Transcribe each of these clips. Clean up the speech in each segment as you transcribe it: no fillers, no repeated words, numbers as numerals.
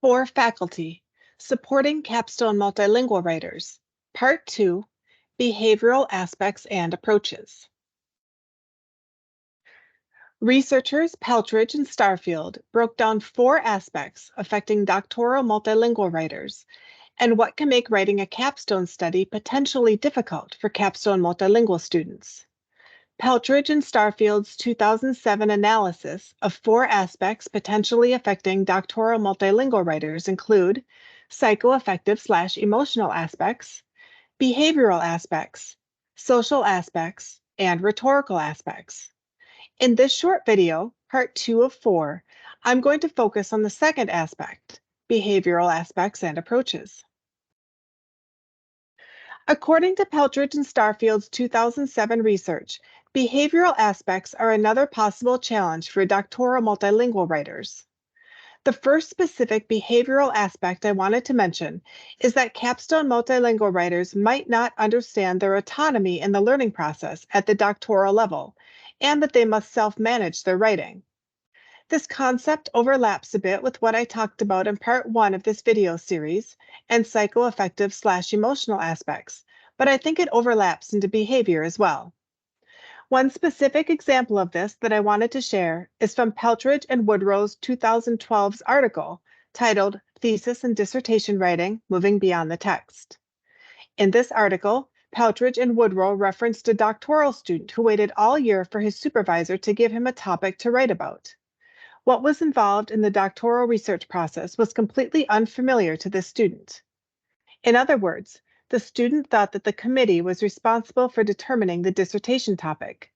For faculty, supporting Capstone multilingual writers. Part 2, behavioral aspects and approaches. Researchers Peltridge and Starfield broke down 4 aspects affecting doctoral multilingual writers and what can make writing a capstone study potentially difficult for capstone multilingual students. Peltridge and Starfield's 2007 analysis of 4 aspects potentially affecting doctoral multilingual writers include psychoaffective/emotional aspects, behavioral aspects, social aspects, and rhetorical aspects. In this short video, part 2 of 4, I'm going to focus on the second aspect, behavioral aspects and approaches. According to Peltridge and Starfield's 2007 research, behavioral aspects are another possible challenge for doctoral multilingual writers. The first specific behavioral aspect I wanted to mention is that capstone multilingual writers might not understand their autonomy in the learning process at the doctoral level, and that they must self-manage their writing. This concept overlaps a bit with what I talked about in part 1 of this video series and psychoaffective/emotional aspects, but I think it overlaps into behavior as well. One specific example of this that I wanted to share is from Peltridge and Woodrow's 2012 article titled Thesis and Dissertation Writing, Moving Beyond the Text. In this article, Peltridge and Woodrow referenced a doctoral student who waited all year for his supervisor to give him a topic to write about. What was involved in the doctoral research process was completely unfamiliar to this student. In other words, the student thought that the committee was responsible for determining the dissertation topic,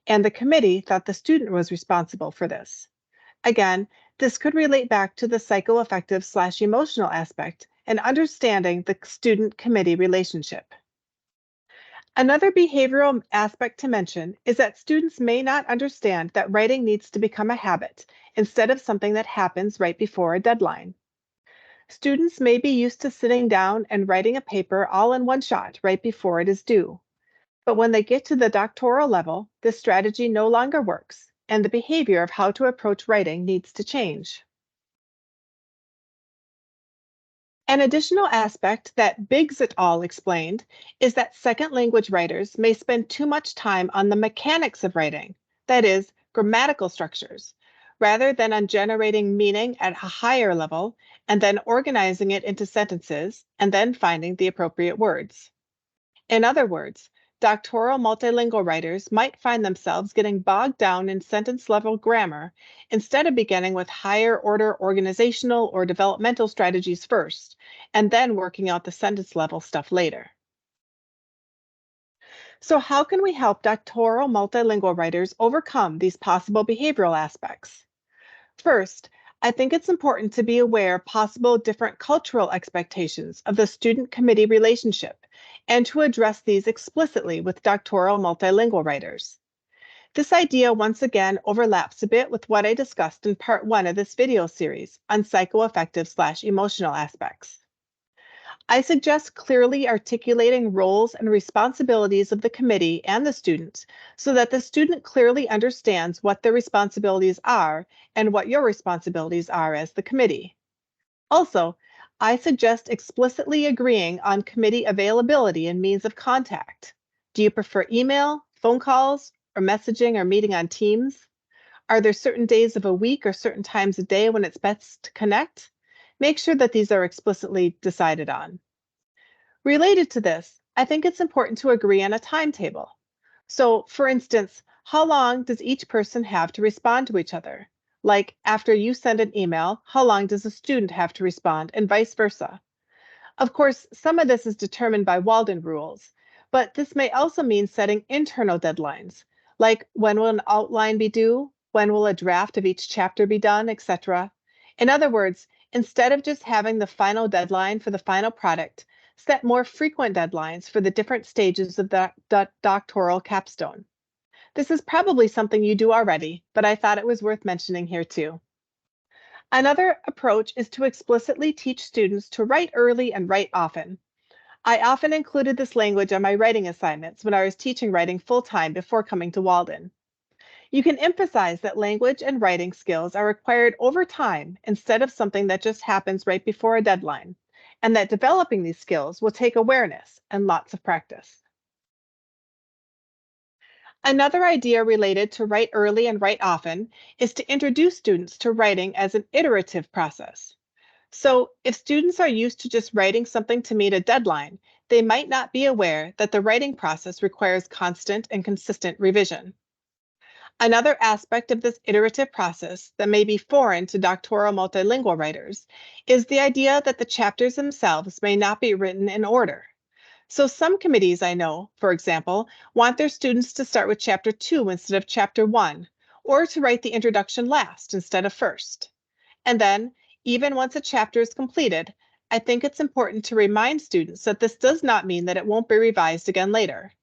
and the committee thought the student was responsible for this. Again, this could relate back to the psychoaffective/emotional aspect and understanding the student-committee relationship. Another behavioral aspect to mention is that students may not understand that writing needs to become a habit instead of something that happens right before a deadline. Students may be used to sitting down and writing a paper all in one shot right before it is due. But when they get to the doctoral level, this strategy no longer works, and the behavior of how to approach writing needs to change. An additional aspect that Biggs et al. Explained is that second language writers may spend too much time on the mechanics of writing, that is, grammatical structures, rather than on generating meaning at a higher level and then organizing it into sentences and then finding the appropriate words. In other words, doctoral multilingual writers might find themselves getting bogged down in sentence-level grammar instead of beginning with higher-order organizational or developmental strategies first, and then working out the sentence-level stuff later. So how can we help doctoral multilingual writers overcome these possible behavioral aspects? First, I think it's important to be aware of possible different cultural expectations of the student-committee relationship and to address these explicitly with doctoral multilingual writers. This idea once again overlaps a bit with what I discussed in part 1 of this video series on psychoaffective/emotional aspects. I suggest clearly articulating roles and responsibilities of the committee and the student so that the student clearly understands what their responsibilities are and what your responsibilities are as the committee. Also, I suggest explicitly agreeing on committee availability and means of contact. Do you prefer email, phone calls, or messaging or meeting on Teams? Are there certain days of a week or certain times a day when it's best to connect? Make sure that these are explicitly decided on. Related to this, I think it's important to agree on a timetable. So, for instance, how long does each person have to respond to each other? Like, after you send an email, how long does a student have to respond, and vice versa? Of course, some of this is determined by Walden rules, but this may also mean setting internal deadlines, like when will an outline be due, when will a draft of each chapter be done, etc. In other words, instead of just having the final deadline for the final product, set more frequent deadlines for the different stages of the doctoral capstone. This is probably something you do already, but I thought it was worth mentioning here too. Another approach is to explicitly teach students to write early and write often. I often included this language on my writing assignments when I was teaching writing full-time before coming to Walden. You can emphasize that language and writing skills are acquired over time instead of something that just happens right before a deadline, and that developing these skills will take awareness and lots of practice. Another idea related to write early and write often is to introduce students to writing as an iterative process. So, if students are used to just writing something to meet a deadline, they might not be aware that the writing process requires constant and consistent revision. Another aspect of this iterative process that may be foreign to doctoral multilingual writers is the idea that the chapters themselves may not be written in order. So, some committees I know, for example, want their students to start with chapter 2 instead of chapter 1, or to write the introduction last instead of first. And then, even once a chapter is completed, I think it's important to remind students that this does not mean that it won't be revised again later.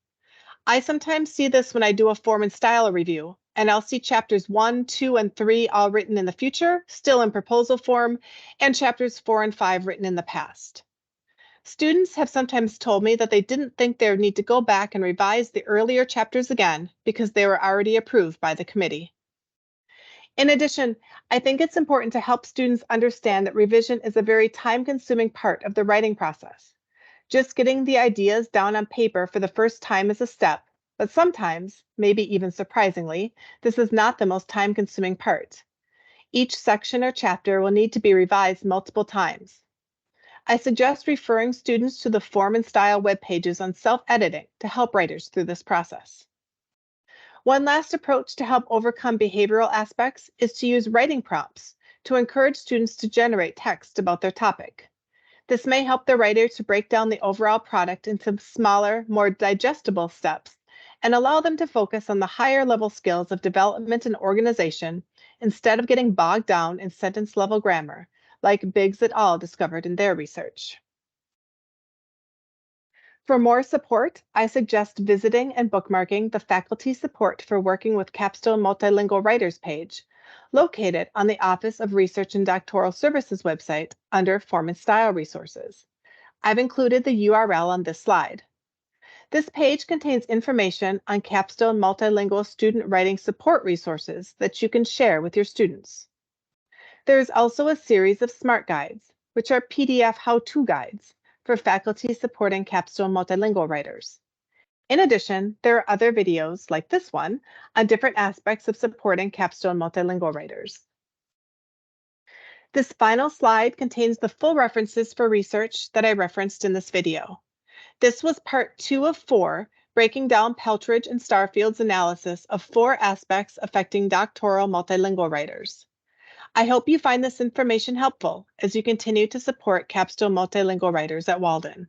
I sometimes see this when I do a form and style review, and I'll see chapters 1, 2, and 3 all written in the future, still in proposal form, and chapters 4 and 5 written in the past. Students have sometimes told me that they didn't think they would need to go back and revise the earlier chapters again because they were already approved by the committee. In addition, I think it's important to help students understand that revision is a very time consuming part of the writing process. Just getting the ideas down on paper for the first time is a step, but sometimes, maybe even surprisingly, this is not the most time consuming part. Each section or chapter will need to be revised multiple times. I suggest referring students to the form and style web pages on self editing to help writers through this process. One last approach to help overcome behavioral aspects is to use writing prompts to encourage students to generate text about their topic. This may help the writer to break down the overall product into smaller, more digestible steps and allow them to focus on the higher level skills of development and organization instead of getting bogged down in sentence level grammar, like Biggs et al. Discovered in their research. For more support, I suggest visiting and bookmarking the Faculty Support for Working with Capstone Multilingual Writers page, located on the Office of Research and Doctoral Services website under Form and Style Resources. I've included the URL on this slide. This page contains information on Capstone Multilingual student writing support resources that you can share with your students. There is also a series of SMART guides, which are PDF how-to guides for faculty supporting Capstone multilingual writers. In addition, there are other videos like this one on different aspects of supporting Capstone multilingual writers. This final slide contains the full references for research that I referenced in this video. This was part 2 of 4, breaking down Peltridge and Starfield's analysis of 4 aspects affecting doctoral multilingual writers. I hope you find this information helpful as you continue to support Capstone multilingual writers at Walden.